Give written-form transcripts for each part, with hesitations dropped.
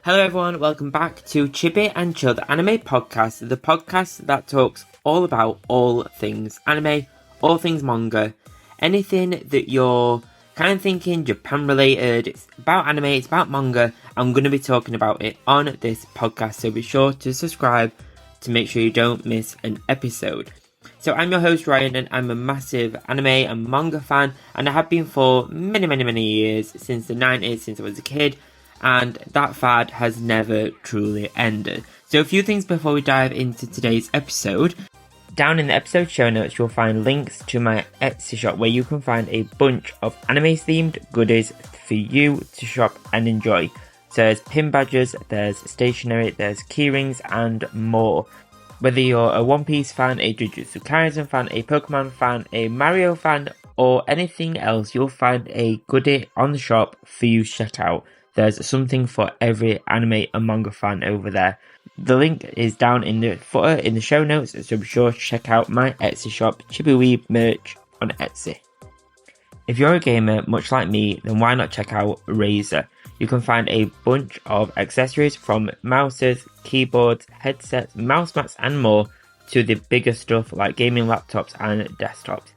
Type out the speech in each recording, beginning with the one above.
Hello everyone, welcome back to Chibi and Chill, the anime podcast, the podcast that talks all about all things anime, all things manga, anything that you're kind of thinking Japan related, it's about anime, it's about manga, I'm going to be talking about it on this podcast, so be sure to subscribe to make sure you don't miss an episode. So I'm your host Ryan and I'm a massive anime and manga fan, and I have been for many years, since the 90s, since I was a kid. And that fad has never truly ended. So a few things before we dive into today's episode. Down in the episode show notes you'll find links to my Etsy shop where you can find a bunch of anime themed goodies for you to shop and enjoy. So there's pin badges, there's stationery, there's keyrings and more. Whether you're a One Piece fan, a Jujutsu Kaisen fan, a Pokemon fan, a Mario fan or anything else, you'll find a goodie on the shop for you to check out. There's something for every anime and manga fan over there. The link is down in the footer in the show notes, so be sure to check out my Etsy shop, Chibiweeb Merch on Etsy. If you're a gamer, much like me, then why not check out Razer? You can find a bunch of accessories from mouses, keyboards, headsets, mouse mats and more, to the bigger stuff like gaming laptops and desktops.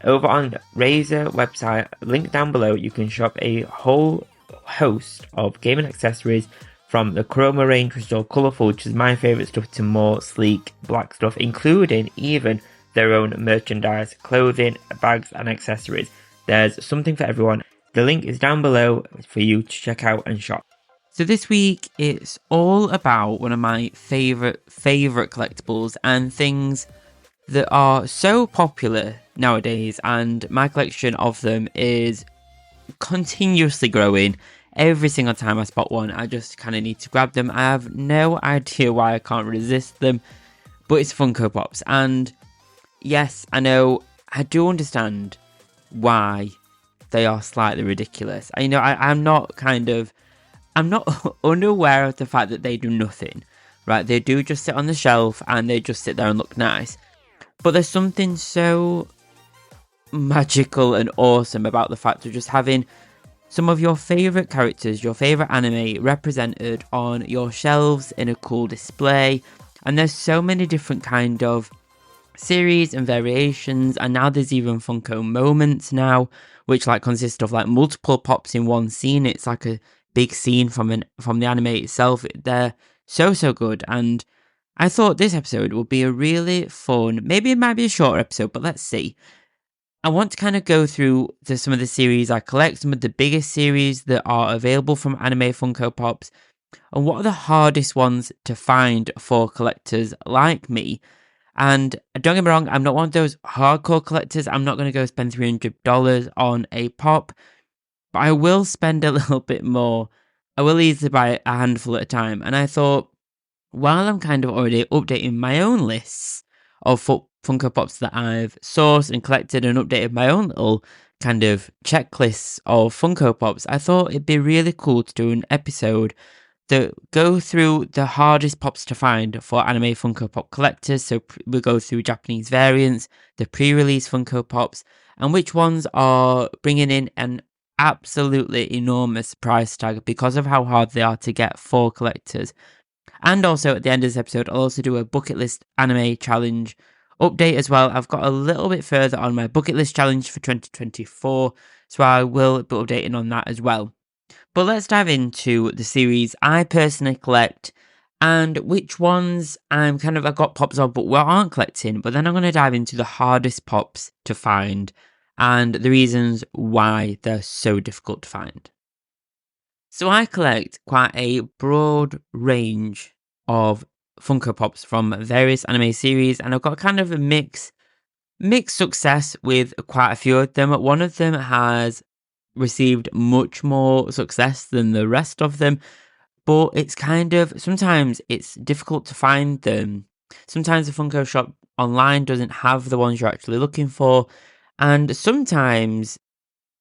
Over on Razer website, link down below, you can shop a whole host of gaming accessories, from the Chroma range, which is all colourful, which is my favourite stuff, to more sleek black stuff, including even their own merchandise, clothing, bags and accessories. There's something for everyone. The link is down below for you to check out and shop. So this week it's all about one of my favourite collectibles and things that are so popular nowadays, and my collection of them is continuously growing. Every single time I spot one, I just kind of need to grab them. I have no idea why I can't resist them, but it's Funko Pops. And yes, I know, I do understand why they are slightly ridiculous. I'm not unaware of the fact that they do nothing, right? They do just sit on the shelf and they just sit there and look nice. But there's something so magical and awesome about the fact of just having some of your favourite characters, your favourite anime represented on your shelves in a cool display. And there's so many different kind of series and variations, and now there's even Funko moments now, which like consist of like multiple pops in one scene. It's like a big scene from the anime itself. They're so good, and I thought this episode would be a really fun, maybe it might be a shorter episode, but let's see. I want to kind of go through some of the series I collect, some of the biggest series that are available from Anime Funko Pops, and what are the hardest ones to find for collectors like me. And don't get me wrong, I'm not one of those hardcore collectors. I'm not going to go spend $300 on a pop, but I will spend a little bit more. I will easily buy a handful at a time. And I thought, while I'm kind of already updating my own lists of Funko Pops that I've sourced and collected and updated my own little kind of checklists of Funko Pops, I thought it'd be really cool to do an episode that go through the hardest pops to find for anime Funko Pop collectors. So we'll go through Japanese variants, the pre-release Funko Pops, and which ones are bringing in an absolutely enormous price tag because of how hard they are to get for collectors. And also at the end of this episode, I'll also do a bucket list anime challenge update as well. I've got a little bit further on my bucket list challenge for 2024, so I will be updating on that as well. But let's dive into the series I personally collect and which ones I've got pops of but aren't collecting. But then I'm going to dive into the hardest pops to find and the reasons why they're so difficult to find. So I collect quite a broad range of Funko Pops from various anime series, and I've got kind of a mixed success with quite a few of them. One of them has received much more success than the rest of them, but it's sometimes it's difficult to find them. Sometimes the Funko shop online doesn't have the ones you're actually looking for, and sometimes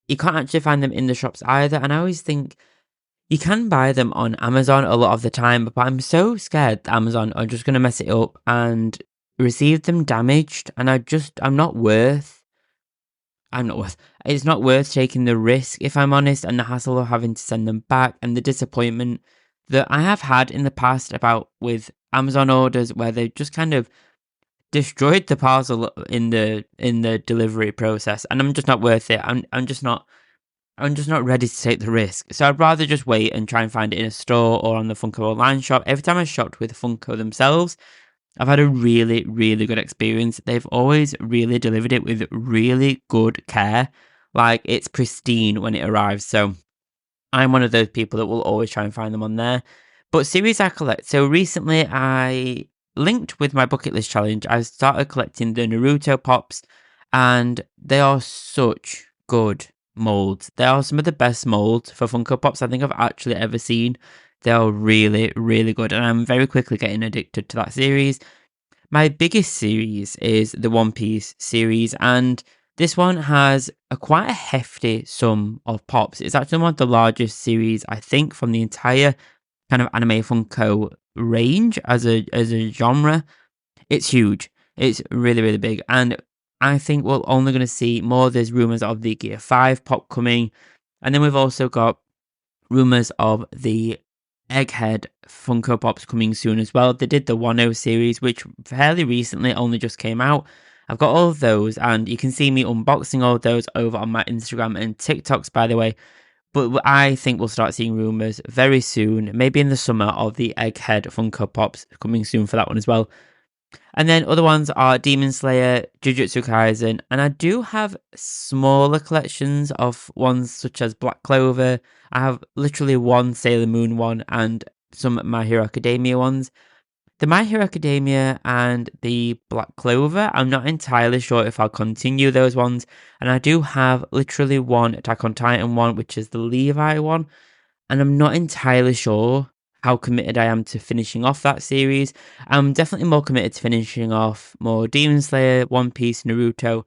you can't actually find them in the shops either. And I always think you can buy them on Amazon a lot of the time, but I'm so scared that Amazon are just going to mess it up and receive them damaged, and it's not worth taking the risk, if I'm honest, and the hassle of having to send them back and the disappointment. that I have had in the past about with Amazon orders where they just kind of destroyed the parcel in the delivery process, and I'm just not worth it. I'm just not ready to take the risk. So I'd rather just wait and try and find it in a store or on the Funko online shop. Every time I shopped with Funko themselves, I've had a really, really good experience. They've always really delivered it with really good care. Like, it's pristine when it arrives. So I'm one of those people that will always try and find them on there. But series I collect. So recently I linked with my bucket list challenge. I started collecting the Naruto pops, and they are such good molds. They are some of the best molds for Funko Pops I think I've actually ever seen. They are really, really good, and I'm very quickly getting addicted to that series. My biggest series is the One Piece series, and this one has a quite a hefty sum of pops. It's actually one of the largest series, I think, from the entire kind of anime Funko range as a genre. It's huge. It's really, really big, and I think we're only going to see more. There's rumors of the Gear 5 pop coming, and then we've also got rumors of the Egghead Funko Pops coming soon as well. They did the 1.0 series, which fairly recently only just came out. I've got all of those, and you can see me unboxing all of those over on my Instagram and TikToks, by the way. But I think we'll start seeing rumours very soon, maybe in the summer, of the Egghead Funko Pops coming soon for that one as well. And then other ones are Demon Slayer, Jujutsu Kaisen, and I do have smaller collections of ones such as Black Clover. I have literally one Sailor Moon one and some My Hero Academia ones. The My Hero Academia and the Black Clover, I'm not entirely sure if I'll continue those ones. And I do have literally one Attack on Titan one, which is the Levi one, and I'm not entirely sure how committed I am to finishing off that series. I'm definitely more committed to finishing off more Demon Slayer, One Piece, Naruto,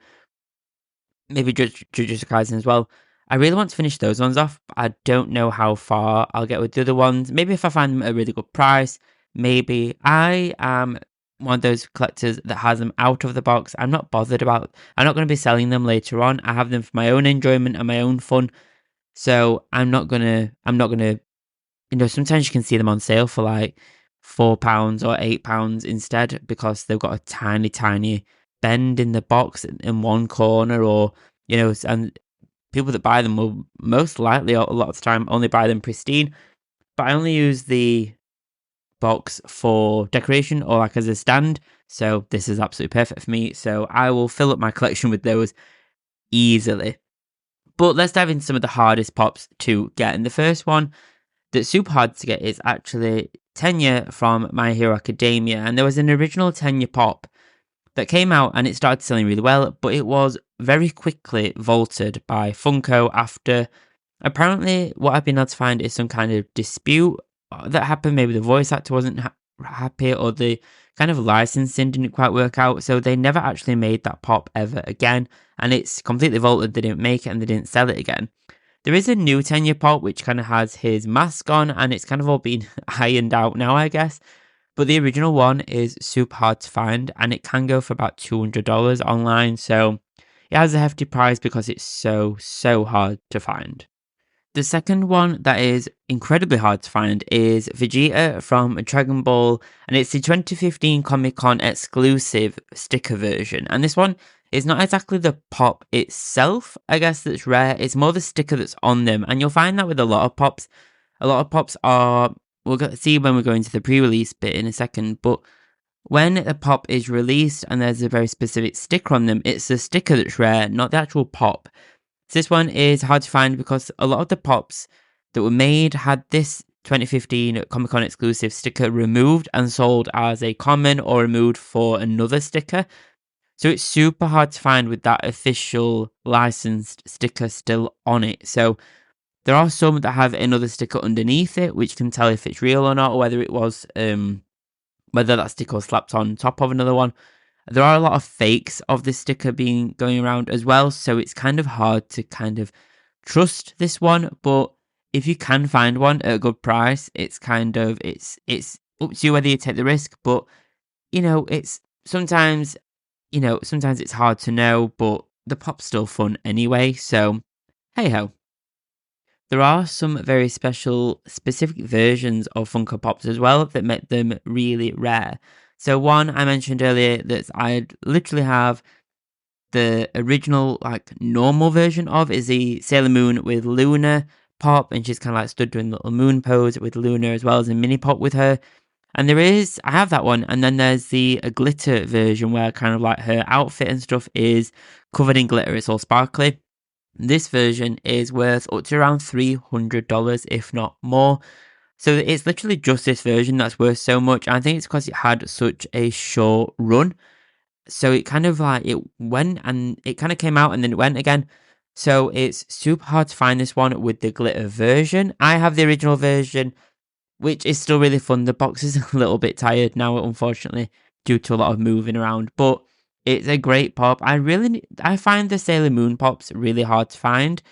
maybe Jujutsu Kaisen as well. I really want to finish those ones off. I don't know how far I'll get with the other ones. Maybe if I find them at a really good price, maybe. I am one of those collectors that has them out of the box. I'm not bothered about. I'm not going to be selling them later on. I have them for my own enjoyment and my own fun. So I'm not gonna. Sometimes you can see them on sale for like £4 or £8 instead because they've got a tiny, tiny bend in the box in one corner, or and people that buy them will most likely a lot of the time only buy them pristine. But I only use the box for decoration or like as a stand, so this is absolutely perfect for me. So I will fill up my collection with those easily. But let's dive into some of the hardest pops to get. And the first one that's super hard to get is actually Tenya from My Hero Academia. And there was an original Tenya pop that came out and it started selling really well, but it was very quickly vaulted by Funko after apparently what I've been able to find is some kind of dispute that happened. Maybe the voice actor wasn't happy, or the kind of licensing didn't quite work out. So they never actually made that pop ever again. And it's completely vaulted. They didn't make it and they didn't sell it again. There is a new Tenya pop which kind of has his mask on, and it's kind of all been ironed out now, I guess. But the original one is super hard to find, and it can go for about $200 online. So it has a hefty price because it's so, so hard to find. The second one that is incredibly hard to find is Vegeta from Dragon Ball, and it's the 2015 Comic Con exclusive sticker version. And this one is not exactly the pop itself, I guess, that's rare. It's more the sticker that's on them, and you'll find that with a lot of pops. A lot of pops are, we'll see when we go into the pre-release bit in a second, but when a pop is released and there's a very specific sticker on them, it's the sticker that's rare, not the actual pop. So this one is hard to find because a lot of the pops that were made had this 2015 Comic Con exclusive sticker removed and sold as a common or removed for another sticker. So it's super hard to find with that official licensed sticker still on it. So there are some that have another sticker underneath it, which can tell if it's real or not, or whether it was whether that sticker was slapped on top of another one. There are a lot of fakes of this sticker being going around as well, so it's kind of hard to kind of trust this one. But if you can find one at a good price, it's kind of it's up to you whether you take the risk. But it's sometimes sometimes it's hard to know, but the pop's still fun anyway. So hey ho. There are some very special, specific versions of Funko Pops as well that make them really rare. So one I mentioned earlier that I literally have the original, like, normal version of is the Sailor Moon with Luna Pop, and she's kind of like stood doing little moon pose with Luna, as well as a mini pop with her. And I have that one, and then there's the glitter version where kind of like her outfit and stuff is covered in glitter. It's all sparkly. This version is worth up to around $300, if not more. So it's literally just this version that's worth so much. I think it's because it had such a short run. So it kind of like it went and it kind of came out and then it went again. So it's super hard to find this one with the glitter version. I have the original version, which is still really fun. The box is a little bit tired now, unfortunately, due to a lot of moving around, but it's a great pop. I find the Sailor Moon pops really hard to find.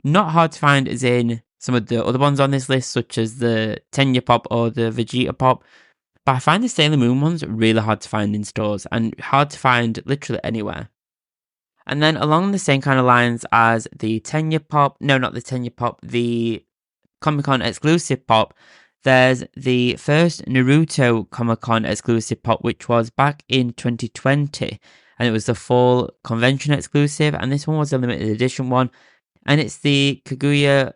Not hard to find as in some of the other ones on this list, such as the Tenya pop or the Vegeta pop, but I find the Sailor Moon ones really hard to find in stores and hard to find literally anywhere. And then along the same kind of lines as the Tenya pop, no, not the Tenya pop, the Comic Con exclusive pop, there's the first Naruto Comic Con exclusive pop, which was back in 2020, and it was the fall convention exclusive, and this one was a limited edition one, and it's the Kaguya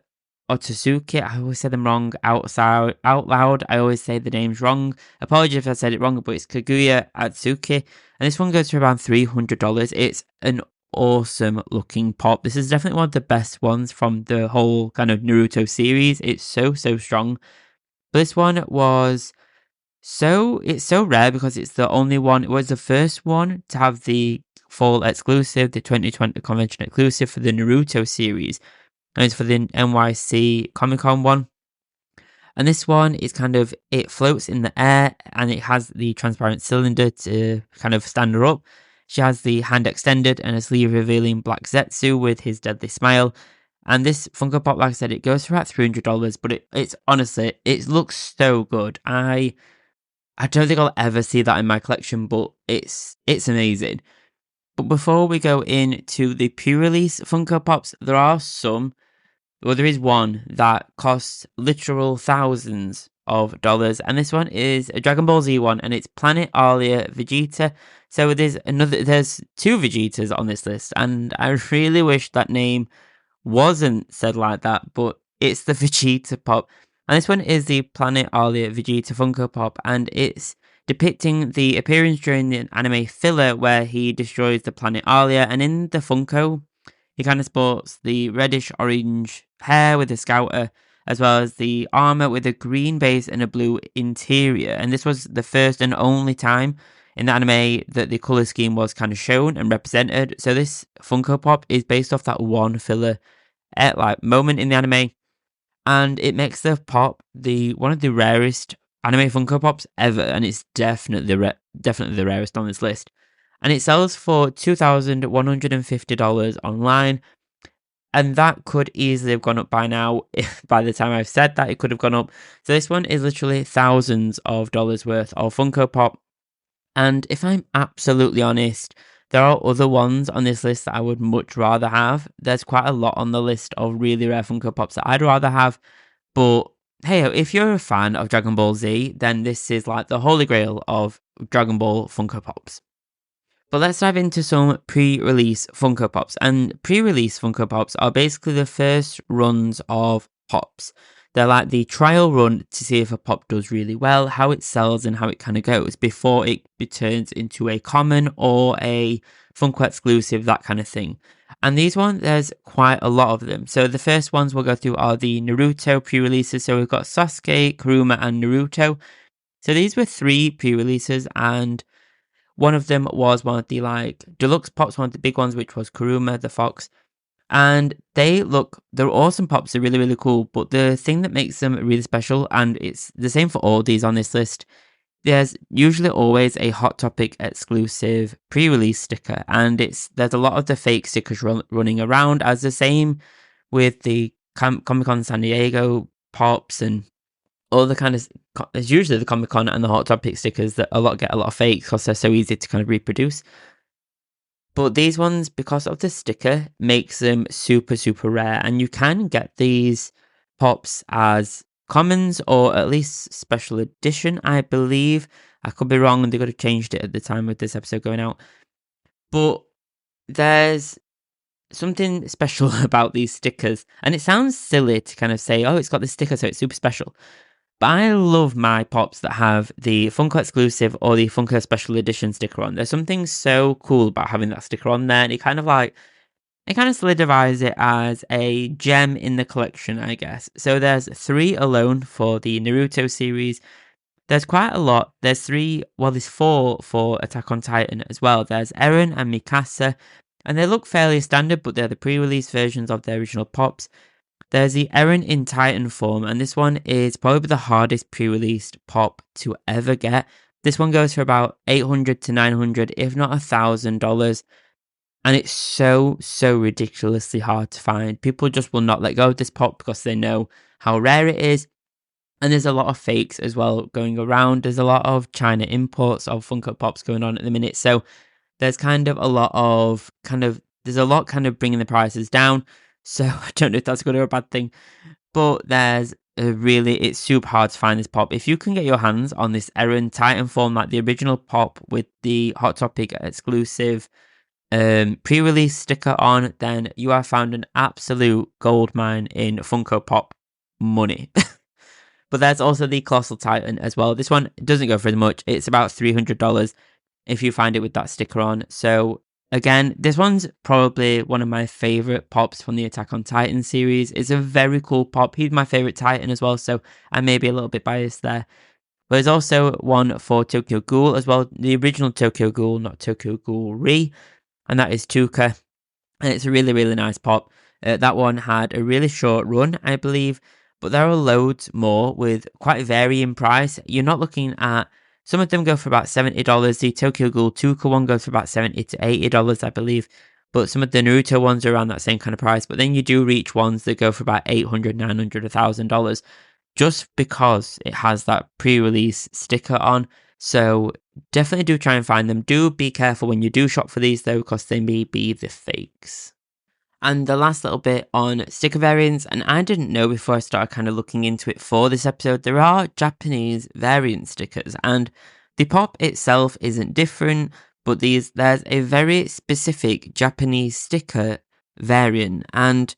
Otsutsuki. I always say them wrong out loud. I always say the names wrong. Apologies if I said it wrong, but it's Kaguya Atsuki, and this one goes for around $300. It's an awesome looking pop. This is definitely one of the best ones from the whole kind of Naruto series. It's so strong. But this one was it's so rare because it's the only one. It was the first one to have the fall exclusive, the 2020 convention exclusive for the Naruto series, and it's for the NYC Comic Con one. And this one is it floats in the air and it has the transparent cylinder to kind of stand her up. She has the hand extended and a sleeve revealing Black Zetsu with his deadly smile. And this Funko Pop, like I said, it goes for about $300, but it's honestly, it looks so good. I don't think I'll ever see that in my collection, but it's amazing. But before we go into the pre-release Funko Pops, there is one that costs literal thousands of dollars, and this one is a Dragon Ball Z one, and it's Planet Alia Vegeta. So there's two Vegetas on this list, and I really wish that name wasn't said like that, but it's the Vegeta pop. And this one is the Planet Alia Vegeta Funko Pop, and it's depicting the appearance during the anime filler where he destroys the planet Alia, and in the Funko, he kind of sports the reddish orange hair with a scouter, as well as the armor with a green base and a blue interior. And this was the first and only time in the anime that the color scheme was kind of shown and represented. So this Funko Pop is based off that one filler moment in the anime, and it makes the pop one of the rarest anime Funko Pops ever, and it's definitely the rarest on this list. And it sells for $2,150 online, and that could easily have gone up by now. By the time I've said that, it could have gone up. So this one is literally thousands of dollars worth of Funko Pop. And if I'm absolutely honest, there are other ones on this list that I would much rather have. There's quite a lot on the list of really rare Funko Pops that I'd rather have. But hey, if you're a fan of Dragon Ball Z, then this is like the holy grail of Dragon Ball Funko Pops. But let's dive into some pre-release Funko Pops. And pre-release Funko Pops are basically the first runs of Pops. They're like the trial run to see if a pop does really well, how it sells and how it kind of goes before it turns into a common or a Funko exclusive, that kind of thing. And these ones, there's quite a lot of them. So the first ones we'll go through are the Naruto pre-releases. So we've got Sasuke, Kuruma and Naruto. So these were 3 pre-releases, and one of them was one of the deluxe pops, one of the big ones, which was Kuruma the Fox. And they're awesome pops. They're really, really cool. But the thing that makes them really special, and it's the same for all these on this list, there's usually always a Hot Topic exclusive pre-release sticker. And there's a lot of the fake stickers running around, as the same with the Comic-Con San Diego pops and all the kind of, it's usually the Comic-Con and the Hot Topic stickers that get a lot of fakes because they're so easy to kind of reproduce. But these ones, because of the sticker, makes them super, super rare. And you can get these Pops as commons, or at least special edition, I believe. I could be wrong, and they could have changed it at the time of this episode going out. But there's something special about these stickers, and it sounds silly to kind of say, oh, it's got this sticker, so it's super special. But I love my Pops that have the Funko exclusive or the Funko special edition sticker on. There's something so cool about having that sticker on there, and it kind of solidifies it as a gem in the collection, I guess. So there's 3 alone for the Naruto series. There's quite a lot. There's 4 for Attack on Titan as well. There's Eren and Mikasa, and they look fairly standard, but they're the pre-release versions of the original Pops. There's the Eren in Titan form, and this one is probably the hardest pre-released Pop to ever get. This one goes for about $800 to $900, if not $1,000. And it's so ridiculously hard to find. People just will not let go of this Pop because they know how rare it is. And there's a lot of fakes as well going around. There's a lot of China imports of Funko Pops going on at the minute. So there's kind of there's a lot bringing the prices down. So I don't know if that's good or a bad thing. But it's super hard to find this Pop. If you can get your hands on this Eren Titan form, like the original Pop with the Hot Topic exclusive pre-release sticker on, then you have found an absolute gold mine in Funko Pop money. But there's also the Colossal Titan as well. This one doesn't go for as much. It's about $300 if you find it with that sticker on. So again, this one's probably one of my favorite Pops from the Attack on Titan series. It's a very cool Pop. He's my favorite Titan as well, so I may be a little bit biased there. But there's also one for Tokyo Ghoul as well. The original Tokyo Ghoul, not Tokyo Ghoul Re, and that is Tuka. And it's a really, really nice Pop. That one had a really short run, I believe, but there are loads more with quite varying price. You're not looking at, some of them go for about $70. The Tokyo Ghoul Tuka one goes for about $70 to $80, I believe. But some of the Naruto ones are around that same kind of price. But then you do reach ones that go for about $800, $900, $1,000, just because it has that pre-release sticker on. So definitely do try and find them. Do be careful when you do shop for these though, because they may be the fakes. And the last little bit on sticker variants, and I didn't know before I started kind of looking into it for this episode, there are Japanese variant stickers, and the Pop itself isn't different, but there's a very specific Japanese sticker variant, and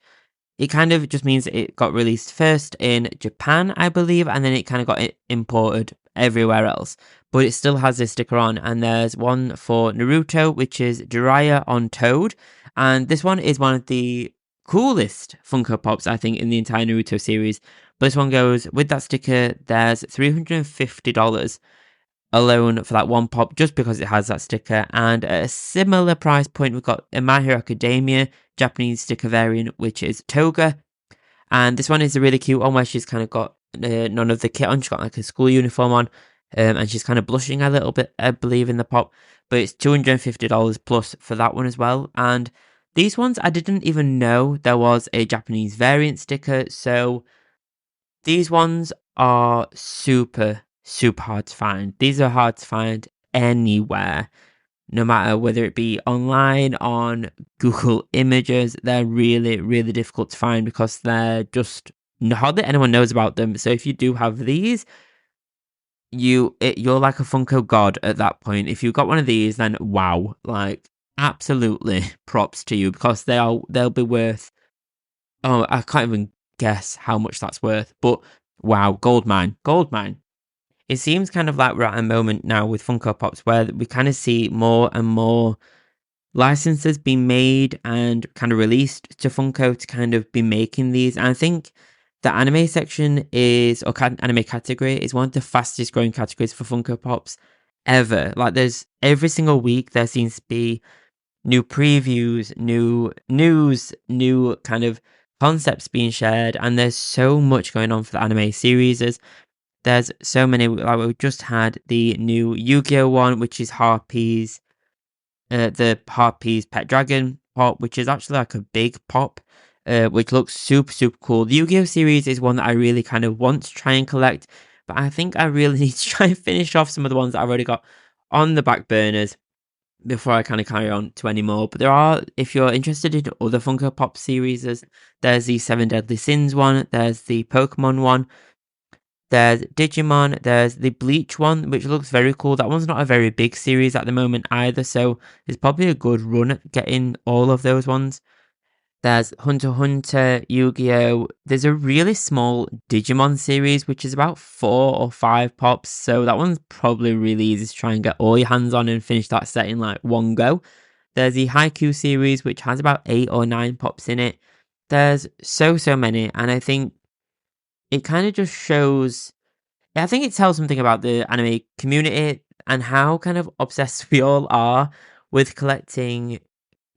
it kind of just means it got released first in Japan, I believe, and then it kind of got imported everywhere else. But it still has this sticker on, and there's one for Naruto, which is Jiraiya on Toad. And this one is one of the coolest Funko Pops, I think, in the entire Naruto series. But this one goes, with that sticker, there's $350 alone for that one Pop, just because it has that sticker. And at a similar price point, we've got a My Hero Academia Japanese sticker variant, which is Toga. And this one is a really cute one where she's kind of got none of the kit on. She's got like a school uniform on. And she's kind of blushing a little bit, I believe, in the Pop. But it's $250 plus for that one as well. And these ones, I didn't even know there was a Japanese variant sticker. So these ones are super hard to find. These are hard to find anywhere. No matter whether it be online, on Google Images, they're really difficult to find because they're just hardly anyone knows about them. So if you do have these, you're like a Funko god at that point. If you got one of these, then wow, like absolutely props to you, because they'll be worth, oh, I can't even guess how much that's worth, but wow, gold mine. It seems kind of like we're at a moment now with Funko Pops where we kind of see more and more licenses being made and kind of released to Funko to kind of be making these. And I think the anime section anime category is one of the fastest growing categories for Funko Pops ever. Like there's every single week there seems to be new previews, new news, new kind of concepts being shared, and there's so much going on for the anime series. There's so many. Like we just had the new Yu-Gi-Oh one, which is Harpy's, the Harpy's Pet Dragon Pop, which is actually like a big Pop, which looks super cool. The Yu-Gi-Oh series is one that I really kind of want to try and collect, but I think I really need to try and finish off some of the ones that I've already got on the back burners before I kind of carry on to any more. But there are, if you're interested in other Funko Pop series, there's the Seven Deadly Sins one, there's the Pokemon one, there's Digimon, there's the Bleach one, which looks very cool. That one's not a very big series at the moment either, so it's probably a good run at getting all of those ones. There's Hunter x Hunter, Yu-Gi-Oh! There's a really small Digimon series, which is about 4 or 5 pops, so that one's probably really easy to try and get all your hands on and finish that set in like one go. There's the Haikyuu series, which has about 8 or 9 pops in it. There's so many, and I think it kind of just shows... I think it tells something about the anime community and how kind of obsessed we all are with collecting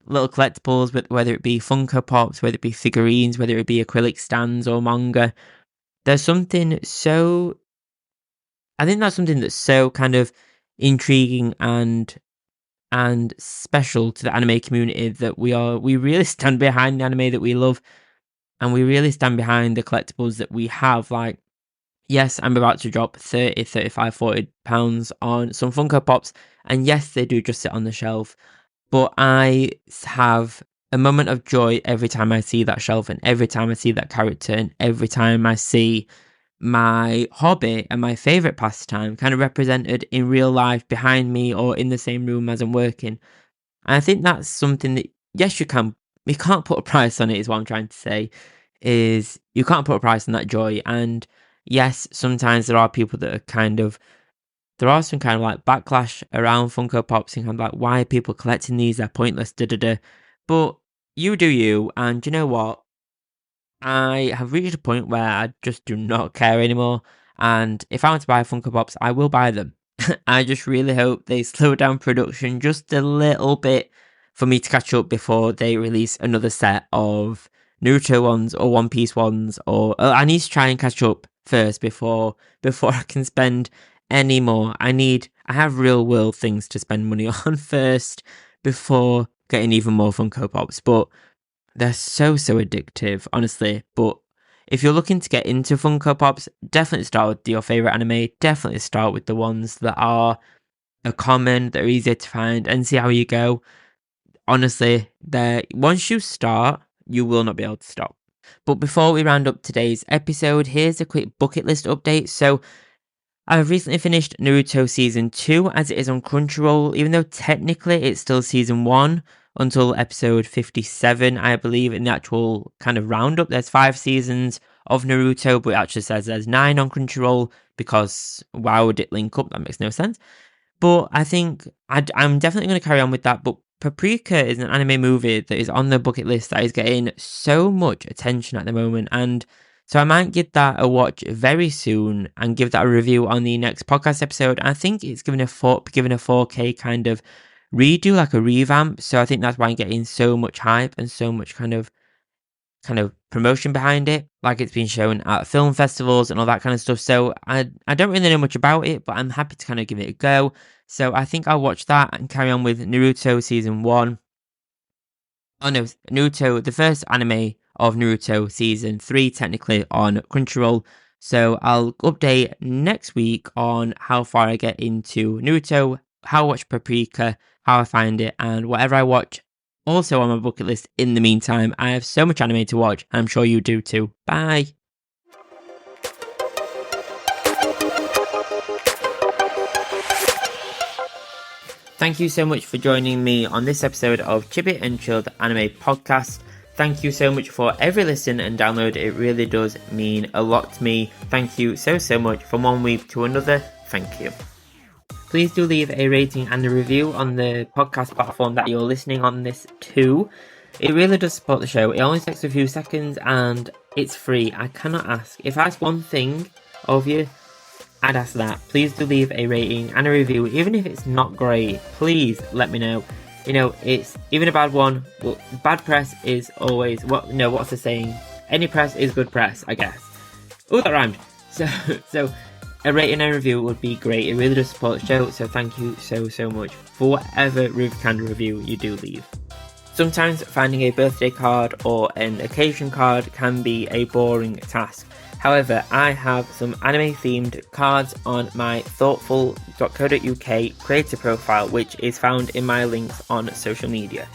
little collectibles, whether it be Funko Pops, whether it be figurines, whether it be acrylic stands or manga. There's something so... I think that's something that's so kind of intriguing and special to the anime community that we really stand behind the anime that we love, and we really stand behind the collectibles that we have. Like, yes, I'm about to drop 30, 35, 40 pounds on some Funko Pops, and yes, they do just sit on the shelf, but I have a moment of joy every time I see that shelf, and every time I see that character, and every time I see my hobby and my favourite pastime kind of represented in real life behind me or in the same room as I'm working. And I think that's something that, yes, you can't put a price on it, is what I'm trying to say, is you can't put a price on that joy. And yes, sometimes there are people that are there are some kind of like backlash around Funko Pops and kind of like, why are people collecting these? They're pointless, da. But you do you, and you know what? I have reached a point where I just do not care anymore. And if I want to buy Funko Pops, I will buy them. I just really hope they slow down production just a little bit for me to catch up before they release another set of Naruto ones or One Piece ones. Or I need to try and catch up first before I can spend any more. I have real world things to spend money on first before getting even more Funko Pops. But they're so addictive, honestly. But if you're looking to get into Funko Pops, definitely start with your favourite anime. Definitely start with the ones that are common, that are easier to find, and see how you go. Honestly, once you start, you will not be able to stop. But before we round up today's episode, here's a quick bucket list update. So I've recently finished Naruto Season 2 as it is on Crunchyroll, even though technically it's still Season 1 until episode 57, I believe, in the actual kind of roundup. There's 5 seasons of Naruto, but it actually says there's 9 on Crunchyroll, because why would it link up? That makes no sense. But I think I'm definitely going to carry on with that. But Paprika is an anime movie that is on the bucket list that is getting so much attention at the moment, and so I might give that a watch very soon and give that a review on the next podcast episode. I think it's given a 4K kind of redo, like a revamp. So I think that's why I'm getting so much hype and so much kind of promotion behind it. Like, it's been shown at film festivals and all that kind of stuff. So I don't really know much about it, but I'm happy to kind of give it a go. So I think I'll watch that and carry on with Naruto Season 1. Oh no, Naruto, the first anime of Naruto Season 3, technically, on Crunchyroll. So I'll update next week on how far I get into Naruto, how I watch Paprika, how I find it, and whatever I watch also on my bucket list in the meantime. I have so much anime to watch, and I'm sure you do too. Bye! Thank you so much for joining me on this episode of Chibi and Chilled Anime Podcast. Thank you so much for every listen and download. It really does mean a lot to me. Thank you so much. From one week to another, thank you. Please do leave a rating and a review on the podcast platform that you're listening on this to. It really does support the show. It only takes a few seconds and it's free. I cannot ask. If I ask one thing of you, I'd ask that. Please do leave a rating and a review. Even if it's not great, please let me know. You know, it's even a bad one. Well, bad press is always... what's the saying? Any press is good press, I guess. Oh, that rhymed. So a rating and review would be great. It really does support the show, so thank you so much for whatever kind of review you do leave. Sometimes finding a birthday card or an occasion card can be a boring task. However, I have some anime themed cards on my Thortful.co.uk creator profile, which is found in my links on social media.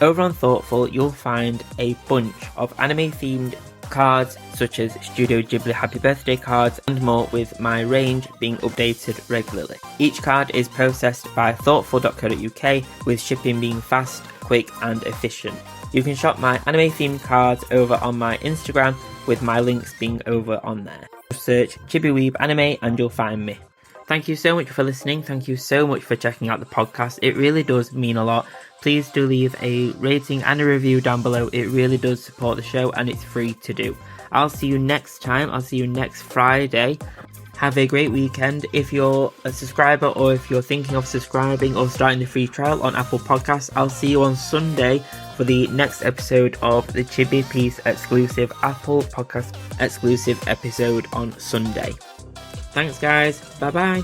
Over on Thortful, you'll find a bunch of anime themed cards such as Studio Ghibli Happy Birthday cards and more, with my range being updated regularly. Each card is processed by Thortful.co.uk, with shipping being fast, quick and efficient. You can shop my anime themed cards over on my Instagram, with my links being over on there. Search Chibiweeb Anime and you'll find me. Thank you so much for listening. Thank you so much for checking out the podcast. It really does mean a lot. Please do leave a rating and a review down below. It really does support the show and it's free to do. I'll see you next time. I'll see you next Friday. Have a great weekend. If you're a subscriber or if you're thinking of subscribing or starting the free trial on Apple Podcasts, I'll see you on Sunday for the next episode of the Chibi Piece exclusive Apple Podcast exclusive episode on Sunday. Thanks guys. Bye bye.